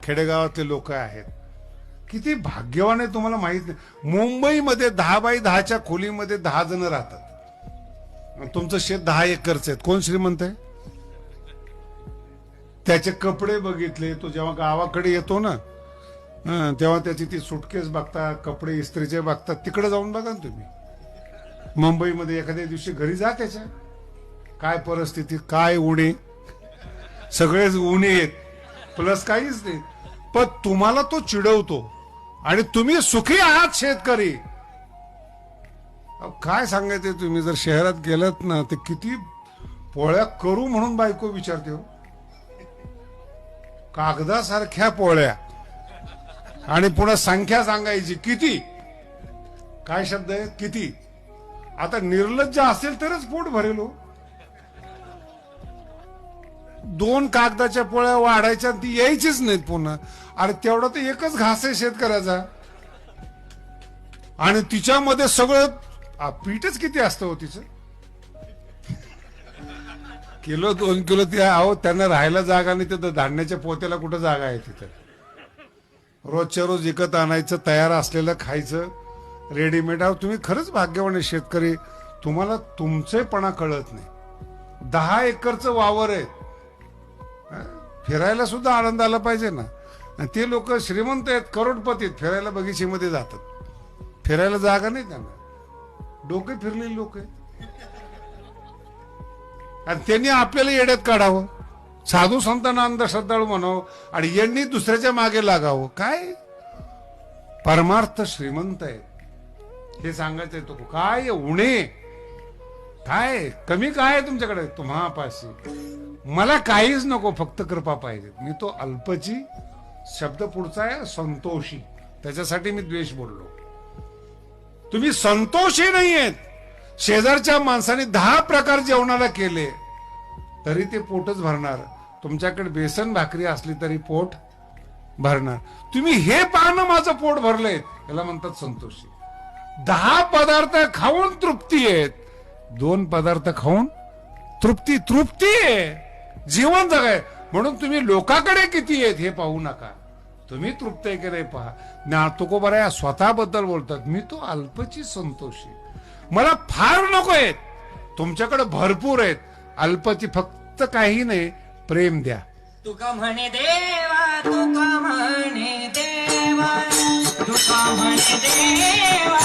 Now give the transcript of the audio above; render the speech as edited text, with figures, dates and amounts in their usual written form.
खेडेगावातले लोक आहेत. किती भाग्यवान आहे तुम्हाला माहित नाही. मुंबईमध्ये 10 बाय 10च्या खोलीमध्ये 10 जण राहतात. तुमचं शेत 10 एकरच आहेत. कोण श्रीमंत आहे? त्याचे कपडे बघितले. तो जेव्हा गावाकडे येतो ना तेव्हा त्याची ती सुटकेस बघता, कपडे इस्त्रीचे बघतात. तिकडे जाऊन बघा ना तुम्ही. मुंबईमध्ये एखाद्या दिवशी घरी जा त्याच्या, काय परिस्थिती, काय उणे, सगळेच उणे आहेत, प्लस काहीच नाही. पण तुम्हाला तो चिडवतो आणि तुम्ही सुखी आहात शेतकरी. काय सांगायचं, तुम्ही जर शहरात गेलात ना ते किती पोळ्या करू म्हणून बायको विचारते हो. कागदासारख्या पोळ्या आणि पुन्हा संख्या सांगायची किती. काय शब्द आहे किती. आता निर्लज्ज असेल तरच पोट भरेल हो. 2 कागदाच्या पोळ्या वाढायच्या ती यायचीच नाहीत पुन्हा. अरे तेवढा तर एकच घास आहे शेतकऱ्याचा आणि तिच्यामध्ये सगळं पीठच किती असतं हो तिचं. किलो 2 किलो ते आहो. त्यांना राहायला जागा नाही तर धान्याच्या पोत्याला कुठं जागा आहे तिथं. रोजच्या रोज विकत आणायचं, तयार असलेलं खायचं, रेडीमेड. आहो तुम्ही खरंच भाग्यवान आहे शेतकरी. तुम्हाला तुमचेपणा कळत नाही. 10 एकरचं वावर आहे. फिरायला सुद्धा आनंद आला पाहिजे ना. ते लोक श्रीमंत आहेत, करोडपती आहेत, फिरायला बगीचेमध्ये जातात. फिरायला जागा नाही त्यांना. डोके फिरलेले लोक आहेत आणि त्यांनी आपल्याला येड्यात काढावं, साधू संतांना अंधश्रद्धाळू म्हणावं आणि यांनी दुसऱ्याच्या मागे लागावं. काय परमार्थ श्रीमंत आहे हे सांगायचंय. तो काय उणे, काय कमी, काय आहे तुमच्याकडे तुम्हापाशी. मला काहीच नको, फक्त कृपा पाहिजे. मी तो अल्पची शब्द पुढचा आहे संतोषी, त्याच्यासाठी मी द्वेष बोललो. तुम्ही संतोषी नाहीयेत. शेजारच्या माणसाने 10 प्रकार जेवणाला केले तरी ते पोटच भरणार. तुमच्याकडे बेसन भाकरी असली तरी पोट भरणार. तुम्ही हे पाहणं माझं पोट भरलंय याला म्हणतात संतोषी. 10 पदार्थ खाऊन तृप्ती आहेत, 2 पदार्थ खाऊन तृप्ती आहे. जीवन जगाय म्हणून तुम्ही लोकांकडे किती आहेत हे पाहू नका. तुम्ही तृप्त आहे की नाही पहा. ना तुकोबा या स्वतःबद्दल बोलतात. मी तो अल्पची संतोषी. मला फार नको आहेत, तुमच्याकडे भरपूर आहेत. अल्पची फक्त काही नाही, प्रेम द्या. तुका म्हणे देवा, तुका म्हणे देवा, तुका म्हणे देवा.